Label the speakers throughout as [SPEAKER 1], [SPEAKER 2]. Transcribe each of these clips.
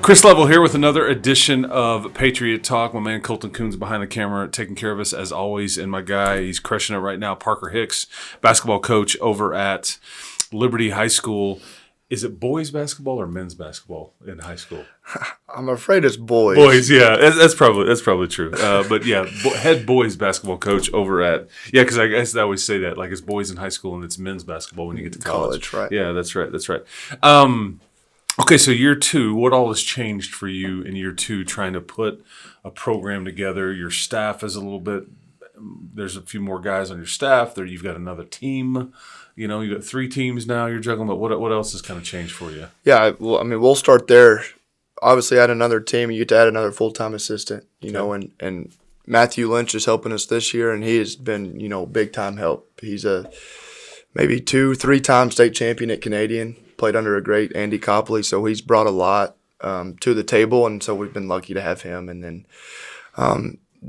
[SPEAKER 1] Chris Level here with another edition of Patriot Talk. My man Colton Coons behind the camera taking care of us as always. And my guy, he's crushing it right now, Parker Hicks, basketball coach over at Liberty High School. Is it boys basketball or men's basketball in high school?
[SPEAKER 2] I'm afraid it's boys.
[SPEAKER 1] Boys, yeah, that's probably true. But yeah, head boys basketball coach over at because I guess I always say that like it's boys in high school and it's men's basketball when you get to college.
[SPEAKER 2] Right?
[SPEAKER 1] Yeah, that's right. Okay, so year two, what all has changed for you in year two trying to put a program together? Your staff is a little bit. There's a few more guys on your staff. There, you've got another team. You know, you got 3 teams now you're juggling, but what else has kind of changed for you?
[SPEAKER 2] Yeah, well, I mean, we'll start there. Obviously, add another team. You get to add another full-time assistant, you know, and Matthew Lynch is helping us this year, and he has been, big-time help. He's a maybe 2-3-time state champion at Canadian, played under a great Andy Copley, so he's brought a lot to the table, and so we've been lucky to have him. And then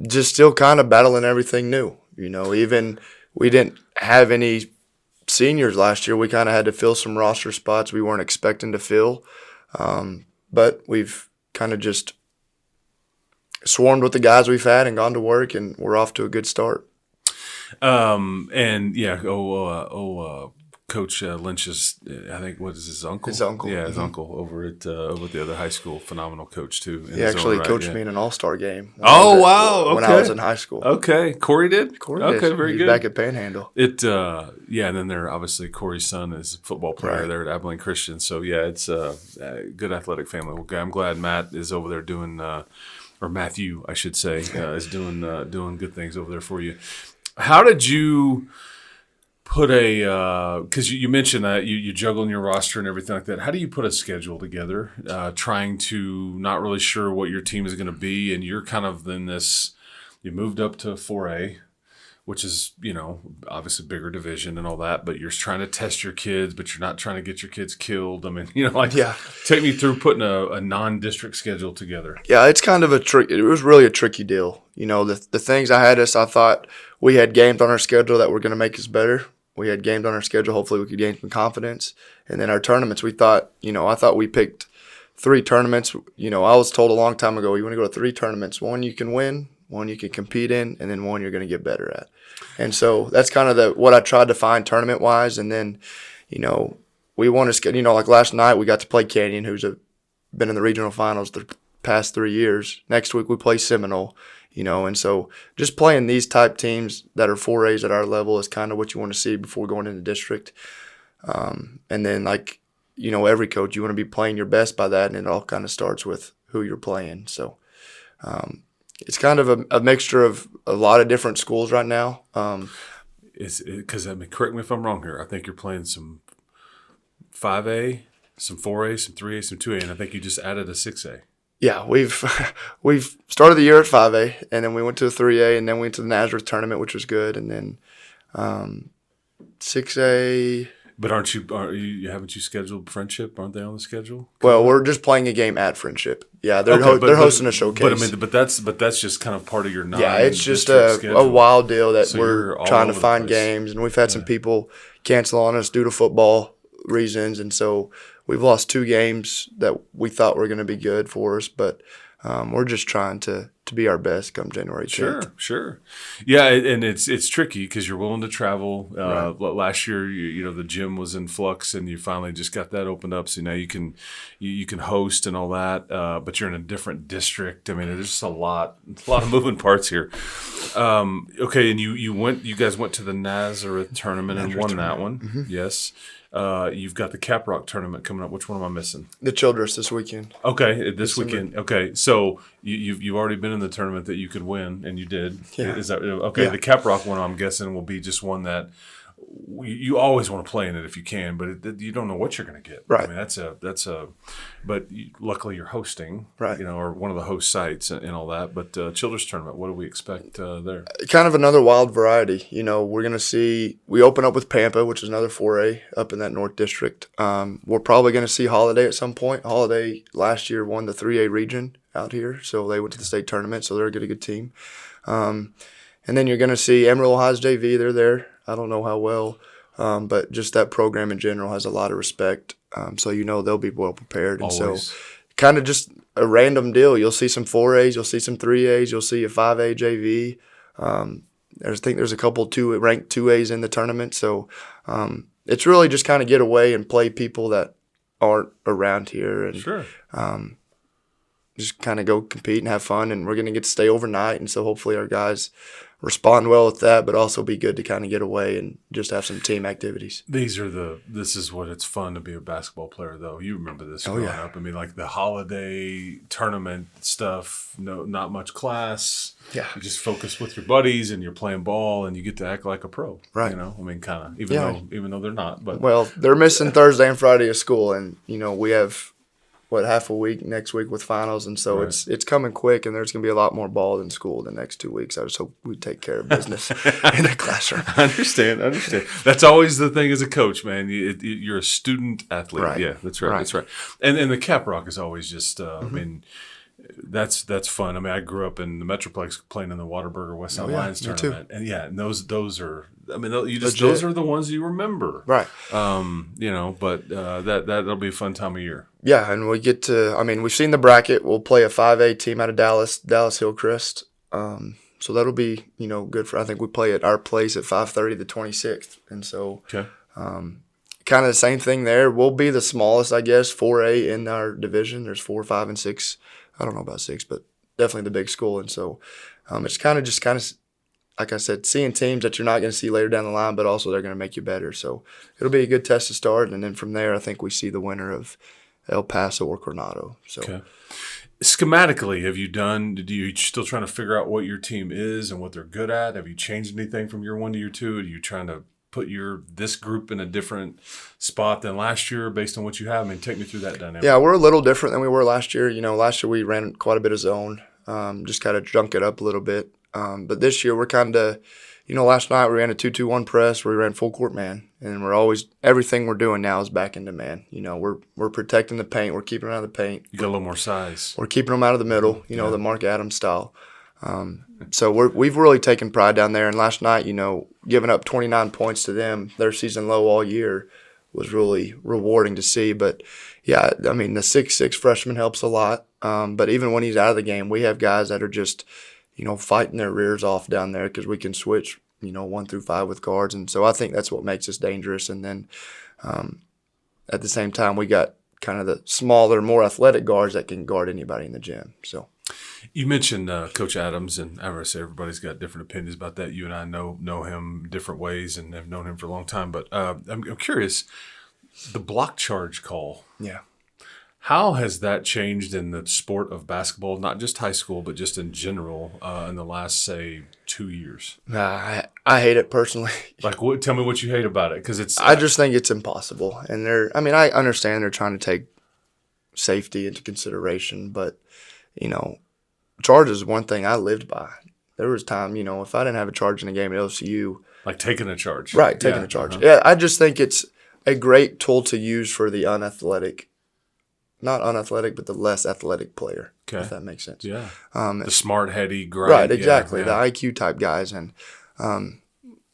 [SPEAKER 2] just still kind of battling everything new. Even we didn't have any seniors last year. We kind of had to fill some roster spots we weren't expecting to fill. But we've kind of just swarmed with the guys we've had and gone to work, and we're off to a good start.
[SPEAKER 1] Coach Lynch's, I think, what is his uncle?
[SPEAKER 2] His uncle.
[SPEAKER 1] Yeah, his uncle over at the other high school. Phenomenal coach, too.
[SPEAKER 2] He actually coached me in an all-star game.
[SPEAKER 1] When I
[SPEAKER 2] was in high school.
[SPEAKER 1] Okay. Corey did?
[SPEAKER 2] Corey
[SPEAKER 1] did.
[SPEAKER 2] Okay,
[SPEAKER 1] very
[SPEAKER 2] He's
[SPEAKER 1] good.
[SPEAKER 2] Back at Panhandle.
[SPEAKER 1] And then there, obviously, Corey's son is a football player there at Abilene Christian. So, yeah, it's a good athletic family. Well, I'm glad Matt is over there doing, or Matthew, I should say, is doing good things over there for you. How did you put because you mentioned that you juggling your roster and everything like that. How do you put a schedule together, trying to not really sure what your team is going to be, and you're kind of in this, you moved up to 4A, which is, obviously bigger division and all that, but you're trying to test your kids, but you're not trying to get your kids killed. I mean, take me through putting a non-district schedule together.
[SPEAKER 2] Yeah, it's kind of it was really a tricky deal. The things I thought we had games on our schedule that were going to make us better. We had games on our schedule. Hopefully we could gain some confidence. And then our tournaments, we thought, I thought we picked 3 tournaments. I was told a long time ago, you want to go to 3 tournaments. 1 you can win, 1 you can compete in, and then 1 you're going to get better at. And so that's kind of what I tried to find tournament-wise. And then, we want to, like last night we got to play Canyon, who's been in the regional finals the past 3 years. Next week we play Seminole. And so just playing these type teams that are 4As at our level is kind of what you want to see before going into district. And then, every coach, you want to be playing your best by that, and it all kind of starts with who you're playing. So it's kind of a mixture of a lot of different schools right now.
[SPEAKER 1] Because, correct me if I'm wrong here, I think you're playing some 5A, some 4A, some 3A, some 2A, and I think you just added a 6A.
[SPEAKER 2] Yeah, we've started the year at 5A, and then we went to the 3A, and then we went to the Nazareth tournament, which was good, and then 6A.
[SPEAKER 1] But haven't you scheduled Friendship? Aren't they on the schedule?
[SPEAKER 2] Well, we're just playing a game at Friendship. Yeah, they're hosting a showcase.
[SPEAKER 1] But that's just kind of part of your
[SPEAKER 2] Yeah, it's just a wild deal that we're trying to find games, and we've had some people cancel on us due to football reasons, and so we've lost 2 games that we thought were going to be good for us, but we're just trying to be our best come January 10th.
[SPEAKER 1] Sure. Yeah, and it's tricky because you're willing to travel.
[SPEAKER 2] Right.
[SPEAKER 1] Last year, the gym was in flux, and you finally just got that opened up. So now you can host and all that, but you're in a different district. I mean, there's just a lot of moving parts here. Okay, and you guys went to the Nazareth tournament and won that one.
[SPEAKER 2] Mm-hmm.
[SPEAKER 1] Yes. You've got the Cap Rock tournament coming up. Which one am I missing?
[SPEAKER 2] The Childress this weekend.
[SPEAKER 1] Okay, this weekend. Okay, so you've already been in the tournament that you could win, and you did.
[SPEAKER 2] Yeah.
[SPEAKER 1] Is that okay? Yeah. The Cap Rock one, I'm guessing, will be just one that you always want to play in it if you can, but you don't know what you're going to get.
[SPEAKER 2] Right.
[SPEAKER 1] I mean, but luckily you're hosting,
[SPEAKER 2] right?
[SPEAKER 1] Or one of the host sites and all that. But Children's tournament, what do we expect there?
[SPEAKER 2] Kind of another wild variety. We're going to see. We open up with Pampa, which is another 4A up in that North District. We're probably going to see Holiday at some point. Holiday last year won the 3A region out here, so they went to the state tournament. So they're a good team. And then you're going to see Emerald Highs JV. They're there. I don't know how well, but just that program in general has a lot of respect. So they'll be well prepared. And
[SPEAKER 1] Always.
[SPEAKER 2] so kind of just a random deal. You'll see some 4As, you'll see some 3As, you'll see a 5A JV. I think there's a couple ranked 2As in the tournament. So it's really just kind of get away and play people that aren't around here, and
[SPEAKER 1] Sure.
[SPEAKER 2] Just kind of go compete and have fun. And we're going to get to stay overnight, and so hopefully our guys respond well with that, but also be good to kind of get away and just have some team activities.
[SPEAKER 1] This is what it's fun to be a basketball player, though. You remember this growing up. I mean, like the holiday tournament stuff, not much class. Yeah. You just focus with your buddies and you're playing ball and you get to act like a pro.
[SPEAKER 2] Right.
[SPEAKER 1] You know, I mean, kind of, even though they're not. But
[SPEAKER 2] well, they're missing Thursday and Friday of school, and, we have half a week next week with finals, and so it's coming quick, and there's going to be a lot more ball than school the next 2 weeks. I just hope we take care of business in the classroom.
[SPEAKER 1] I understand. That's always the thing as a coach, man. You're a student athlete. Right. Yeah, that's right. That's right. And the Cap Rock is always just, I mean, that's fun. I mean, I grew up in the Metroplex playing in the Whataburger West Side Lions tournament, and those are. I mean, those are the ones you remember,
[SPEAKER 2] right?
[SPEAKER 1] But that'll be a fun time of year.
[SPEAKER 2] Yeah, and we get to. I mean, we've seen the bracket. We'll play a 5A team out of Dallas Hillcrest. So that'll be good for. I think we play at our place at 5:30 the 26th, and so kind of the same thing there. We'll be the smallest, I guess, 4A in our division. There's 4, 5, and 6. I don't know about 6, but definitely the big school, and so it's kind of. Like I said, seeing teams that you're not going to see later down the line, but also they're going to make you better. So it'll be a good test to start, and then from there, I think we see the winner of El Paso or Coronado. So,
[SPEAKER 1] schematically, are you still trying to figure out what your team is and what they're good at? Have you changed anything from year 1 to year 2? Are you trying to put this group in a different spot than last year based on what you have? I mean, take me through that dynamic.
[SPEAKER 2] Yeah, we're a little different than we were last year. Last year we ran quite a bit of zone, just kind of junk it up a little bit. But this year we're kind of, last night we ran a 2-2-1 press where we ran full court man, and everything we're doing now is back into man. We're protecting the paint, we're keeping them out of the paint.
[SPEAKER 1] You got a little more size.
[SPEAKER 2] We're keeping them out of the middle, the Mark Adams style. So we've really taken pride down there. And last night, giving up 29 points to them, their season low all year, was really rewarding to see. But yeah, I mean the 6'6" freshman helps a lot. But even when he's out of the game, we have guys that are just fighting their rears off down there because we can switch, 1 through 5 with guards. And so I think that's what makes us dangerous. And then at the same time, we got kind of the smaller, more athletic guards that can guard anybody in the gym. So
[SPEAKER 1] you mentioned Coach Adams, and I would say everybody's got different opinions about that. You and I know him different ways and have known him for a long time. But I'm curious, the block charge call.
[SPEAKER 2] Yeah.
[SPEAKER 1] How has that changed in the sport of basketball, not just high school, but just in general in the last, say, 2 years?
[SPEAKER 2] I hate it personally.
[SPEAKER 1] Like, tell me what you hate about it, because it's.
[SPEAKER 2] I just think it's impossible, and I understand they're trying to take safety into consideration, but charge is one thing I lived by. There was time, if I didn't have a charge in a game at LCU,
[SPEAKER 1] like taking a charge,
[SPEAKER 2] right? Taking a charge. Yeah, I just think it's a great tool to use for the unathletic. Not unathletic, but the less athletic player, if that makes sense.
[SPEAKER 1] Yeah. The smart, heady, great.
[SPEAKER 2] Right, exactly. The IQ type guys. And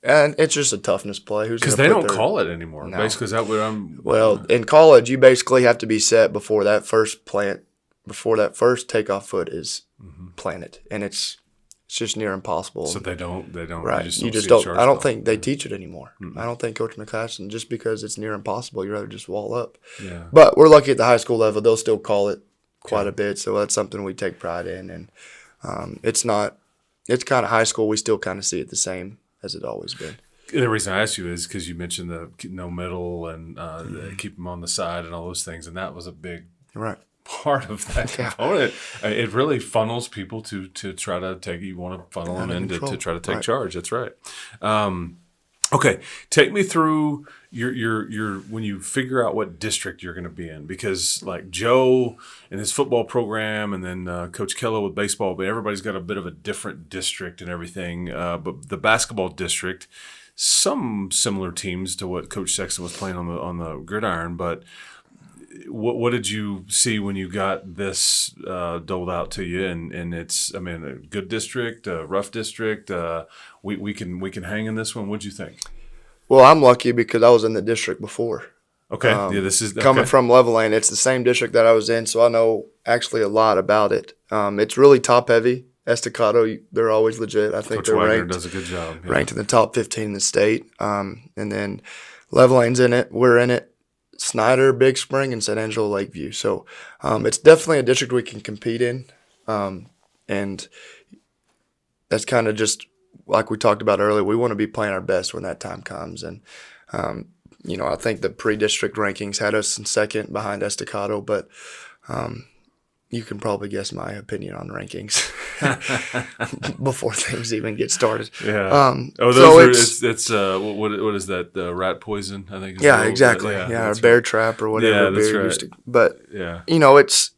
[SPEAKER 2] it's just a toughness play.
[SPEAKER 1] Because they don't call it anymore. No. Basically, is that what I'm.
[SPEAKER 2] Well, in college, you basically have to be set before that first takeoff foot is planted. And it's just near impossible.
[SPEAKER 1] So they don't.
[SPEAKER 2] Right. You just don't. I don't think they teach it anymore. Mm-hmm. I don't think Coach McClassen, just because it's near impossible, you'd rather just wall up.
[SPEAKER 1] Yeah.
[SPEAKER 2] But we're lucky at the high school level; they'll still call it quite a bit. So that's something we take pride in, and it's not. It's kind of high school. We still kind of see it the same as it always been.
[SPEAKER 1] The reason I asked you is because you mentioned the no middle and keep them on the side and all those things, and that was a big part of that component. It really funnels people to try to take. You want to funnel them in to try to take charge. That's right. Okay, take me through your when you figure out what district you're going to be in, because like Joe and his football program, and then Coach Keller with baseball, but everybody's got a bit of a different district and everything. But the basketball district, some similar teams to what Coach Sexton was playing on the gridiron, but. What did you see when you got this doled out to you? And it's, a good district, a rough district. We can hang in this one. What'd you think?
[SPEAKER 2] Well, I'm lucky because I was in the district before.
[SPEAKER 1] Okay. Yeah, this is
[SPEAKER 2] coming from Levelland. It's the same district that I was in, so I know actually a lot about it. It's really top heavy. Estacado, they're always legit. I think
[SPEAKER 1] Coach
[SPEAKER 2] they're
[SPEAKER 1] Wagner does a good job. Yeah.
[SPEAKER 2] ranked in the top 15 in the state. And then Levelland's in it. We're in it. Snyder, Big Spring, and San Angelo Lakeview. So it's definitely a district we can compete in. And that's kind of just like we talked about earlier. We want to be playing our best when that time comes. And, I think the pre-district rankings had us in second behind Estacado, but you can probably guess my opinion on rankings before things even get started.
[SPEAKER 1] Yeah. What is that? The rat poison, I think.
[SPEAKER 2] Yeah, exactly. Or bear trap or whatever.
[SPEAKER 1] Yeah, that's right.
[SPEAKER 2] Used to. But it's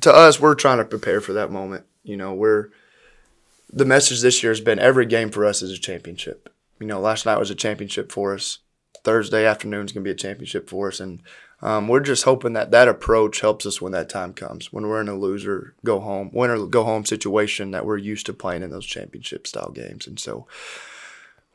[SPEAKER 2] to us, we're trying to prepare for that moment. The message this year has been every game for us is a championship. Last night was a championship for us. Thursday afternoon is going to be a championship for us, and we're just hoping that approach helps us when that time comes, when we're in a win or go home situation that we're used to playing in those championship style games. And so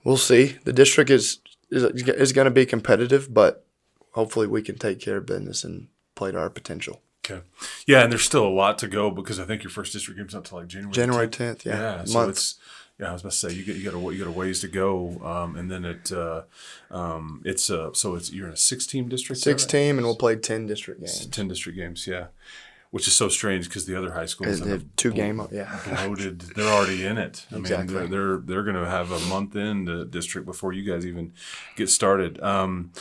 [SPEAKER 2] we'll see. The district is going to be competitive, but hopefully we can take care of business and play to our potential.
[SPEAKER 1] Okay. Yeah, and there's still a lot to go because I think your first district game's not until like January 10th.
[SPEAKER 2] Yeah.
[SPEAKER 1] Yeah, so it's. Yeah, I was about to say you got a ways to go, and then you're in a 6-team district.
[SPEAKER 2] 6-team, and we'll play 10 district games.
[SPEAKER 1] 10 district games, yeah, which is so strange because the other high schools
[SPEAKER 2] have 2 game,
[SPEAKER 1] bloated. They're already in it. I
[SPEAKER 2] exactly.
[SPEAKER 1] mean, they're going to have a month into district before you guys even get started. Have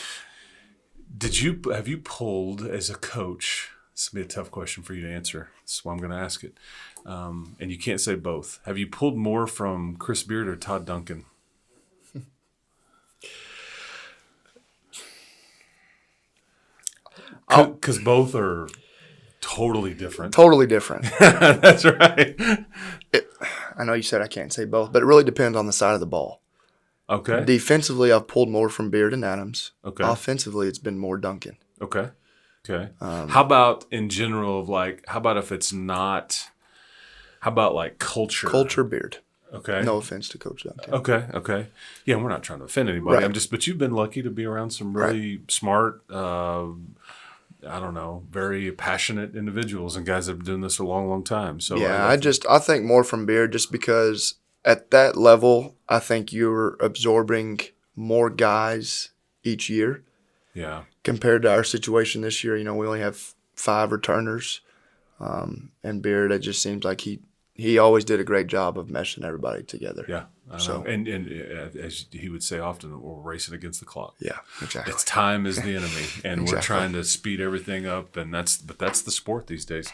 [SPEAKER 1] you pulled as a coach? This will be a tough question for you to answer. That's why I'm going to ask it. And you can't say both. Have you pulled more from Chris Beard or Todd Duncan? Because both are totally different.
[SPEAKER 2] Totally different.
[SPEAKER 1] That's right.
[SPEAKER 2] I know you said I can't say both, but it really depends on the side of the ball.
[SPEAKER 1] Okay.
[SPEAKER 2] Defensively, I've pulled more from Beard and Adams.
[SPEAKER 1] Okay.
[SPEAKER 2] Offensively, it's been more Duncan.
[SPEAKER 1] Okay. How about in general of how about if it's not – how about like culture?
[SPEAKER 2] Culture, Beard.
[SPEAKER 1] Okay.
[SPEAKER 2] No offense to Coach Duncan.
[SPEAKER 1] Okay. Yeah, we're not trying to offend anybody.
[SPEAKER 2] Right.
[SPEAKER 1] But you've been lucky to be around some really smart, very passionate individuals and guys that have been doing this a long, long time. So
[SPEAKER 2] yeah, I think more from Beard just because at that level, I think you're absorbing more guys each year.
[SPEAKER 1] Yeah.
[SPEAKER 2] Compared to our situation this year, we only have 5 returners. And Beard, it just seems like he always did a great job of meshing everybody together.
[SPEAKER 1] Yeah. And as he would say often, we're racing against the clock.
[SPEAKER 2] Yeah, exactly.
[SPEAKER 1] It's time is the enemy, and
[SPEAKER 2] exactly.
[SPEAKER 1] We're trying to speed everything up, and that's the sport these days.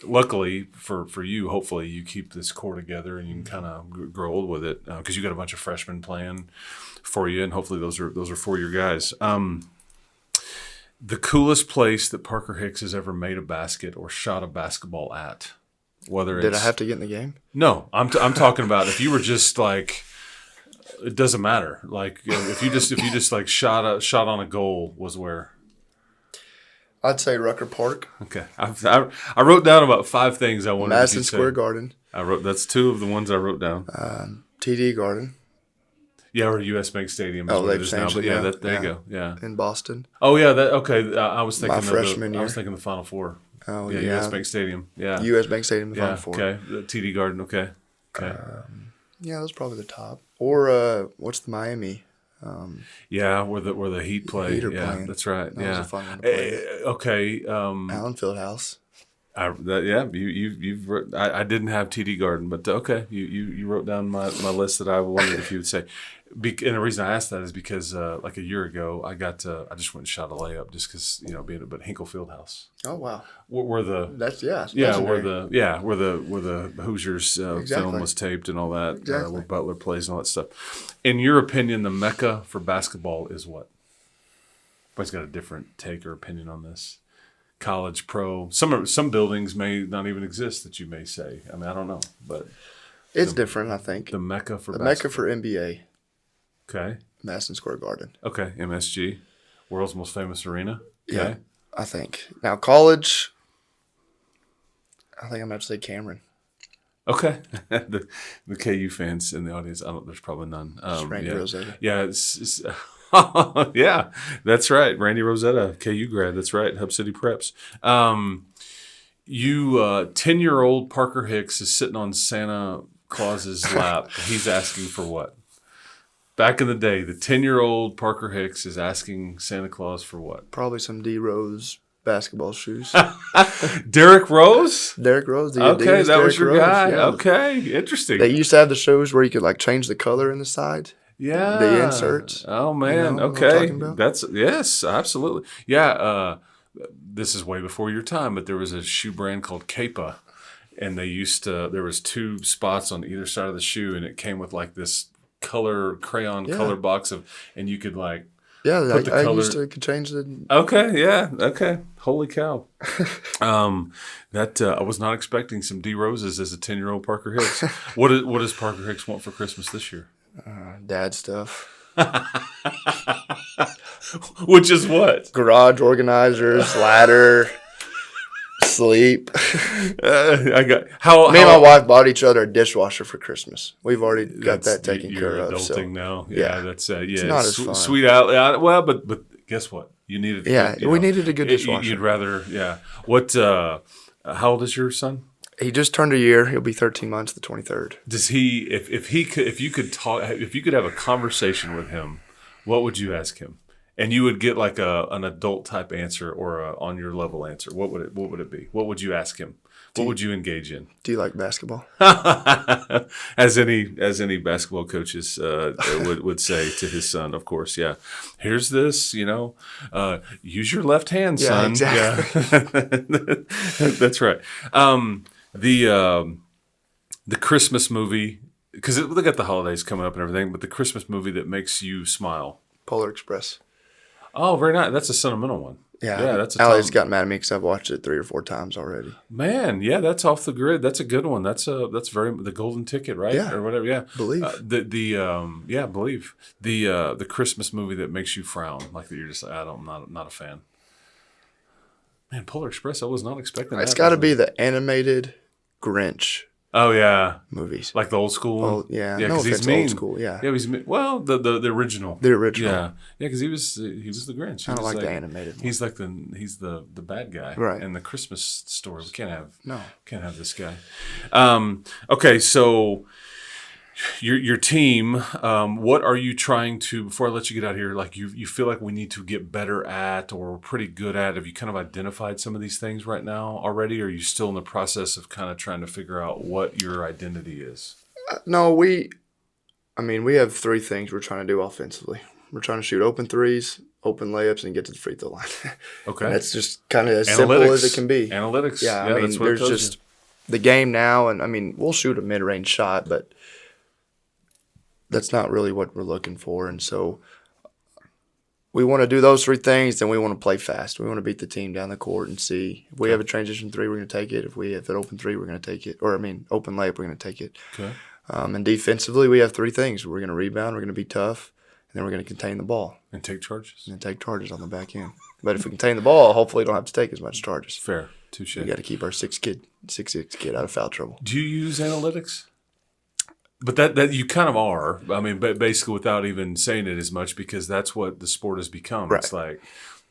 [SPEAKER 1] Luckily for you, hopefully you keep this core together and you can kind of grow old with it because you got a bunch of freshmen playing for you, and hopefully those are 4-year guys. The coolest place that Parker Hicks has ever made a basket or shot a basketball at,
[SPEAKER 2] Did I have to get in the game?
[SPEAKER 1] No, I'm talking about if you were just like, it doesn't matter. Like if you just like shot on a goal was where.
[SPEAKER 2] I'd say Rucker Park.
[SPEAKER 1] Okay, I wrote down about 5 things I wanted.
[SPEAKER 2] Madison Square Garden.
[SPEAKER 1] That's 2 of the ones I wrote down.
[SPEAKER 2] TD Garden.
[SPEAKER 1] Yeah, or U.S. Bank Stadium.
[SPEAKER 2] They've changed it.
[SPEAKER 1] Yeah, there you go. Yeah,
[SPEAKER 2] in Boston.
[SPEAKER 1] Oh yeah, okay. I was thinking
[SPEAKER 2] my freshman year.
[SPEAKER 1] I was thinking the Final Four.
[SPEAKER 2] Oh
[SPEAKER 1] yeah, U.S. Bank Stadium. Yeah,
[SPEAKER 2] U.S. Bank Stadium. The Final Four.
[SPEAKER 1] Okay, the TD Garden. Okay.
[SPEAKER 2] Yeah, that's probably the top. Or what's the Miami?
[SPEAKER 1] Yeah, where the Heat play.
[SPEAKER 2] Heat are
[SPEAKER 1] yeah,
[SPEAKER 2] playing.
[SPEAKER 1] That's right.
[SPEAKER 2] That was a fun one to play.
[SPEAKER 1] Okay.
[SPEAKER 2] Allen Fieldhouse.
[SPEAKER 1] I didn't have TD Garden, but okay, you wrote down my list that I wondered if you would say. And the reason I asked that is because like a year ago, I just went and shot a layup just because but Hinkle Fieldhouse.
[SPEAKER 2] Oh wow!
[SPEAKER 1] Where the where the Hoosiers film was taped and all that, where Butler plays and all that stuff. In your opinion, the mecca for basketball is what? Everybody's got a different take or opinion on this. College, pro, some buildings may not even exist that you may say. I mean, I don't know, but
[SPEAKER 2] it's different. I think
[SPEAKER 1] the mecca for
[SPEAKER 2] NBA.
[SPEAKER 1] Okay.
[SPEAKER 2] Madison Square Garden.
[SPEAKER 1] Okay, MSG, world's most famous arena. Okay.
[SPEAKER 2] Yeah, I think. Now college, I think I'm going to say Cameron.
[SPEAKER 1] Okay. the KU fans in the audience, there's probably none.
[SPEAKER 2] Frank Rosetta.
[SPEAKER 1] Yeah, it's Yeah, that's right. Randy Rosetta, KU grad. That's right. Hub City Preps. 10-year-old Parker Hicks is sitting on Santa Claus's lap. He's asking for what? Back in the day, the 10-year-old Parker Hicks is asking Santa Claus for what?
[SPEAKER 2] Probably some D Rose basketball shoes.
[SPEAKER 1] Derrick Rose?
[SPEAKER 2] Derrick Rose. The
[SPEAKER 1] Okay,
[SPEAKER 2] Adidas
[SPEAKER 1] that was
[SPEAKER 2] Derrick
[SPEAKER 1] your
[SPEAKER 2] Rose,
[SPEAKER 1] guy.
[SPEAKER 2] yeah.
[SPEAKER 1] Okay, interesting.
[SPEAKER 2] They used to have the shoes where you could like change the color in the side.
[SPEAKER 1] Yeah.
[SPEAKER 2] The inserts.
[SPEAKER 1] Oh man.
[SPEAKER 2] You know what I'm
[SPEAKER 1] Okay.
[SPEAKER 2] talking about?
[SPEAKER 1] That's yes, absolutely. Yeah. This is way before your time, but there was a shoe brand called Kepa, and they used to. There was 2 spots on either side of the shoe, and it came with like this crayon color box and you could like.
[SPEAKER 2] Yeah,
[SPEAKER 1] put
[SPEAKER 2] I
[SPEAKER 1] color.
[SPEAKER 2] used to could change the.
[SPEAKER 1] Okay. Yeah. Okay. Holy cow. That I was not expecting some D Roses as a 10-year-old Parker Hicks. What does Parker Hicks want for Christmas this year?
[SPEAKER 2] Dad stuff.
[SPEAKER 1] Which is what?
[SPEAKER 2] Garage organizers, ladder, sleep.
[SPEAKER 1] I got how
[SPEAKER 2] Me and my wife bought each other a dishwasher for Christmas. We've already got that taken
[SPEAKER 1] you're
[SPEAKER 2] care of.
[SPEAKER 1] Adulting
[SPEAKER 2] So.
[SPEAKER 1] now. Yeah, that's
[SPEAKER 2] It's not as fun.
[SPEAKER 1] Sweet out. Well, but guess what? You needed.
[SPEAKER 2] We needed a good dishwasher.
[SPEAKER 1] You'd rather. Yeah. What? How old is your son?
[SPEAKER 2] He just turned a year. He'll be 13 months the 23rd.
[SPEAKER 1] Does he? If you could have a conversation with him, what would you ask him? And you would get like an adult type answer or a on your level answer. What would it be? What would you ask him? What would you engage in?
[SPEAKER 2] Do you like basketball?
[SPEAKER 1] As any basketball coaches would say to his son, of course. Yeah, here's this. Use your left hand, son.
[SPEAKER 2] Exactly.
[SPEAKER 1] Yeah, that's right. The Christmas movie, because they got the holidays coming up and everything, but the Christmas movie that makes you smile.
[SPEAKER 2] Polar Express.
[SPEAKER 1] Oh, very nice. That's a sentimental one.
[SPEAKER 2] Yeah,
[SPEAKER 1] that's a
[SPEAKER 2] Allie's got mad at me because I've watched it 3 or 4 times already.
[SPEAKER 1] Man, yeah, that's off the grid. That's a good one. That's the golden ticket, right?
[SPEAKER 2] Yeah.
[SPEAKER 1] Or whatever. Yeah,
[SPEAKER 2] Believe.
[SPEAKER 1] Believe the Christmas movie that makes you frown, like that you're just like, I'm not a fan. Man, Polar Express. I was not expecting that.
[SPEAKER 2] It's got to be the animated Grinch
[SPEAKER 1] Oh yeah,
[SPEAKER 2] movies.
[SPEAKER 1] like the old school one.
[SPEAKER 2] Oh yeah,
[SPEAKER 1] yeah,
[SPEAKER 2] no
[SPEAKER 1] because
[SPEAKER 2] offense,
[SPEAKER 1] he's mean.
[SPEAKER 2] old school. Yeah,
[SPEAKER 1] Yeah, he's mean. Well, the original.
[SPEAKER 2] the original.
[SPEAKER 1] Yeah, because he was the Grinch.
[SPEAKER 2] I don't
[SPEAKER 1] He was
[SPEAKER 2] like the animated one.
[SPEAKER 1] He's like he's the bad guy,
[SPEAKER 2] Right.
[SPEAKER 1] And the Christmas story. We can't have this guy. Okay, so your team. What are you trying to? Before I let you get out of here, like you feel like we need to get better at, or we're pretty good at. Have you kind of identified some of these things right now already? Or are you still in the process of kind of trying to figure out what your identity is?
[SPEAKER 2] No, we have 3 things we're trying to do offensively. We're trying to shoot open threes, open layups, and get to the free throw line.
[SPEAKER 1] Okay,
[SPEAKER 2] And that's just kind of as simple as it can be.
[SPEAKER 1] Analytics.
[SPEAKER 2] Yeah, I mean,
[SPEAKER 1] that's what it
[SPEAKER 2] there's
[SPEAKER 1] tells
[SPEAKER 2] just the game now, and I mean, we'll shoot a mid-range shot, but that's not really what we're looking for. And so we want to do those 3 things, then we want to play fast. We want to beat the team down the court and see if we have a transition 3, we're going to take it. If we have an open 3, we're going to take it. Or, open layup, we're going to take it.
[SPEAKER 1] Okay.
[SPEAKER 2] And defensively, we have 3 things. We're going to rebound, we're going to be tough, and then we're going to contain the ball.
[SPEAKER 1] And take charges.
[SPEAKER 2] And then take charges on the back end. But if we contain the ball, hopefully we don't have to take as much charges.
[SPEAKER 1] Fair. Touche.
[SPEAKER 2] We got to keep our 6'6" kid out of foul trouble.
[SPEAKER 1] Do you use analytics? But that you kind of are. I mean, but basically without even saying it as much, because that's what the sport has become.
[SPEAKER 2] Right.
[SPEAKER 1] It's like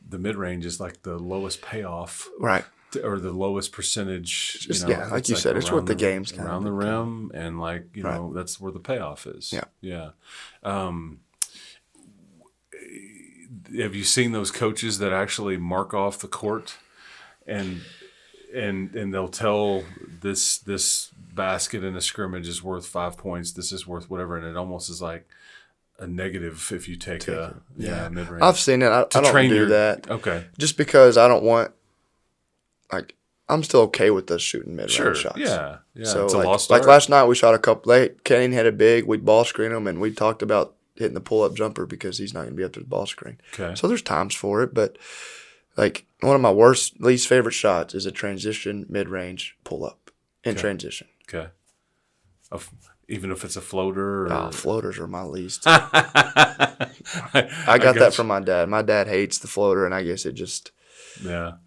[SPEAKER 1] the mid range is like the lowest payoff,
[SPEAKER 2] Right.
[SPEAKER 1] or the lowest percentage.
[SPEAKER 2] Just, like you said, it's what the game's kind of
[SPEAKER 1] around the rim, and like
[SPEAKER 2] Right.
[SPEAKER 1] that's where the payoff is.
[SPEAKER 2] Yeah.
[SPEAKER 1] Have you seen those coaches that actually mark off the court, and they'll tell this basket in a scrimmage is worth 5 points. This is worth whatever, and it almost is like a negative if you take a mid range.
[SPEAKER 2] I've seen it. I don't do that.
[SPEAKER 1] Okay,
[SPEAKER 2] Just because I don't want, like, I'm still okay with us shooting mid-range
[SPEAKER 1] sure.
[SPEAKER 2] shots.
[SPEAKER 1] Yeah.
[SPEAKER 2] So
[SPEAKER 1] it's a lost
[SPEAKER 2] like
[SPEAKER 1] art.
[SPEAKER 2] last night we shot a couple. Kenny had a big. We'd ball screen him, and we talked about hitting the pull-up jumper because he's not going to be up to the ball screen.
[SPEAKER 1] Okay.
[SPEAKER 2] So there's times for it, but like one of my least favorite shots is a transition mid-range pull-up in transition.
[SPEAKER 1] Okay. Even if it's a floater? Or...
[SPEAKER 2] floaters are my least. I got that from my dad. My dad hates the floater, and I guess it just...
[SPEAKER 1] Yeah.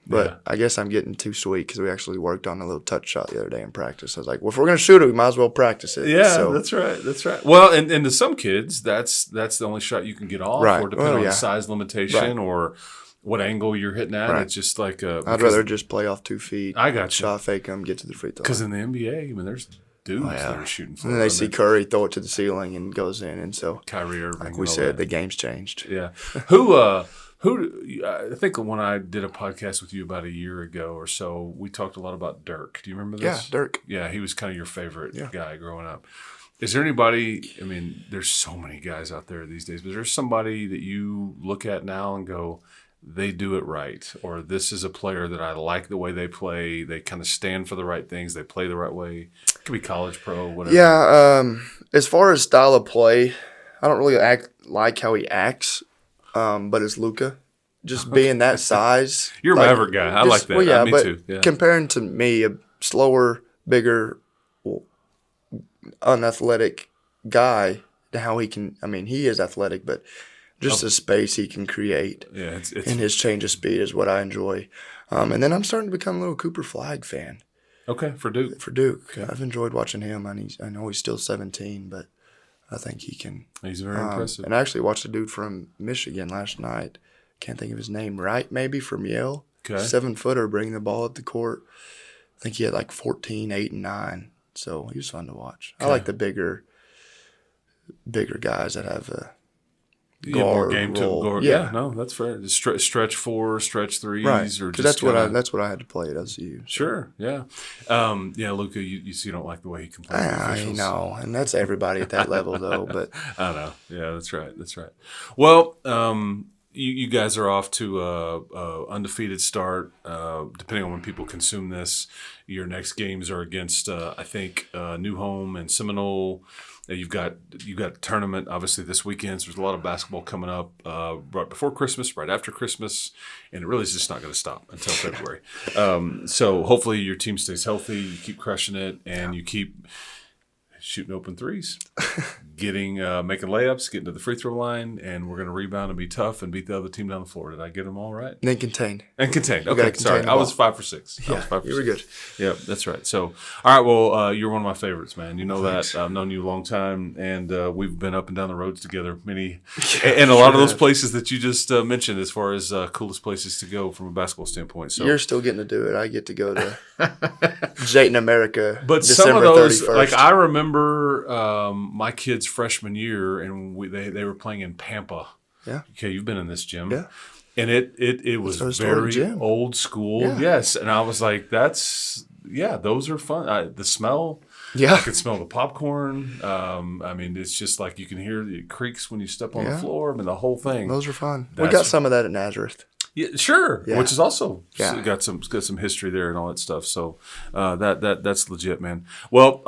[SPEAKER 2] But
[SPEAKER 1] Yeah.
[SPEAKER 2] I guess I'm getting too sweet because we actually worked on a little touch shot the other day in practice. I was like, well, if we're going to shoot it, we might as well practice it.
[SPEAKER 1] Yeah,
[SPEAKER 2] So,
[SPEAKER 1] that's right. That's right. Well, and to some kids, that's the only shot you can get off,
[SPEAKER 2] Right.
[SPEAKER 1] or depending
[SPEAKER 2] Well,
[SPEAKER 1] on
[SPEAKER 2] yeah.
[SPEAKER 1] the size limitation or what angle you're hitting at.
[SPEAKER 2] Right.
[SPEAKER 1] It's just like
[SPEAKER 2] I'd rather just play off 2 feet.
[SPEAKER 1] I got you.
[SPEAKER 2] Shot fake them, get to the free throw
[SPEAKER 1] Because
[SPEAKER 2] line.
[SPEAKER 1] in the NBA, I mean, there's dudes that are shooting.
[SPEAKER 2] And then they see Curry throw it to the ceiling and goes in. And so,
[SPEAKER 1] Kyrie Irving.
[SPEAKER 2] like
[SPEAKER 1] and
[SPEAKER 2] we
[SPEAKER 1] all
[SPEAKER 2] said,
[SPEAKER 1] that.
[SPEAKER 2] the game's changed.
[SPEAKER 1] Yeah. Who? I think when I did a podcast with you about a year ago or so, we talked a lot about Dirk. Do you remember
[SPEAKER 2] Yeah,
[SPEAKER 1] this?
[SPEAKER 2] Dirk.
[SPEAKER 1] Yeah, he was kind of your favorite guy growing up. Is there anybody? I mean, there's so many guys out there these days, but is there somebody that you look at now and go, they do it right, or this is a player that I like the way they play. They kind of stand for the right things. They play the right way. It could be college, pro, whatever.
[SPEAKER 2] Yeah. As far as style of play, I don't really like how he acts. But it's Luka. Just being that size.
[SPEAKER 1] You're a Maverick guy. I like that.
[SPEAKER 2] Well, yeah,
[SPEAKER 1] me
[SPEAKER 2] but
[SPEAKER 1] too. Yeah.
[SPEAKER 2] comparing to me, a slower, bigger, unathletic guy, to how he can. I mean, he is athletic, but just the space he can create
[SPEAKER 1] it's
[SPEAKER 2] and his change of speed is what I enjoy. And then I'm starting to become a little Cooper Flagg fan.
[SPEAKER 1] Okay, for Duke.
[SPEAKER 2] For Duke, I've enjoyed watching him. I know he's still 17, but I think he can.
[SPEAKER 1] He's very impressive.
[SPEAKER 2] And I actually watched a dude from Michigan last night. Can't think of his name. Right, maybe from Yale.
[SPEAKER 1] Okay.
[SPEAKER 2] 7-footer bringing the ball up the court. I think he had like 14, 8, and 9. So he was fun to watch.
[SPEAKER 1] Okay.
[SPEAKER 2] I like the bigger guys that have a
[SPEAKER 1] more
[SPEAKER 2] guard
[SPEAKER 1] game to
[SPEAKER 2] role.
[SPEAKER 1] guard. Yeah, no, that's fair. Just stretch 4, stretch 3s,
[SPEAKER 2] Right.
[SPEAKER 1] or just
[SPEAKER 2] That's what I had to play at OCU. So.
[SPEAKER 1] Sure, yeah, yeah. Luka, you don't like the way he can play. With the
[SPEAKER 2] I
[SPEAKER 1] officials.
[SPEAKER 2] know, and that's everybody at that level though. But
[SPEAKER 1] I know. Yeah, that's right. That's right. Well, you guys are off to a undefeated start. Depending on when people consume this, your next games are against I think New Home and Seminole. You've got tournament obviously this weekend. So there's a lot of basketball coming up right before Christmas, right after Christmas, and it really is just not going to stop until February. So hopefully your team stays healthy, you keep crushing it, and you keep shooting open threes, making layups, getting to the free throw line, and we're going to rebound and be tough and beat the other team down the floor. Did I get them all right?
[SPEAKER 2] then contained.
[SPEAKER 1] And contained.
[SPEAKER 2] gotta
[SPEAKER 1] Okay,
[SPEAKER 2] contain
[SPEAKER 1] sorry.
[SPEAKER 2] the
[SPEAKER 1] I was
[SPEAKER 2] ball.
[SPEAKER 1] 5 for 6.
[SPEAKER 2] You were good.
[SPEAKER 1] Yeah, that's right. So, all right, well, you're one of my favorites, man. You know that. I've known you a long time, and we've been up and down the roads together and a lot of those places that you just mentioned as far as coolest places to go from a basketball standpoint. So
[SPEAKER 2] You're still getting to do it. I get to go to Jayton, America,
[SPEAKER 1] But
[SPEAKER 2] December
[SPEAKER 1] some of those,
[SPEAKER 2] 31st.
[SPEAKER 1] like I remember my kids' freshman year, and they were playing in Pampa.
[SPEAKER 2] Yeah.
[SPEAKER 1] Okay, you've been in this gym.
[SPEAKER 2] Yeah.
[SPEAKER 1] And it was
[SPEAKER 2] historic
[SPEAKER 1] very
[SPEAKER 2] gym.
[SPEAKER 1] old school.
[SPEAKER 2] Yeah.
[SPEAKER 1] Yes. And I was like, those are fun. The smell.
[SPEAKER 2] Yeah.
[SPEAKER 1] I could smell the popcorn. I mean, it's just like you can hear the creaks when you step on the floor. I mean, the whole thing.
[SPEAKER 2] Those are fun. We
[SPEAKER 1] That's-
[SPEAKER 2] got some of that at Nazareth.
[SPEAKER 1] Yeah, sure.
[SPEAKER 2] Yeah.
[SPEAKER 1] Which is also
[SPEAKER 2] Yeah.
[SPEAKER 1] got some history there and all that stuff. So that's legit, man. Well,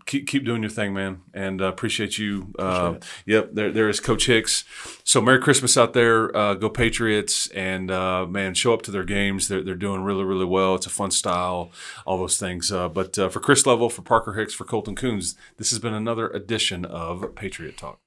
[SPEAKER 1] keep doing your thing, man, and appreciate you. Yep, there is Coach Hicks. So Merry Christmas out there. Go Patriots, and man, show up to their games. They're doing really, really well. It's a fun style, all those things. But for Chris Level, for Parker Hicks, for Colton Coons, this has been another edition of Patriot Talk.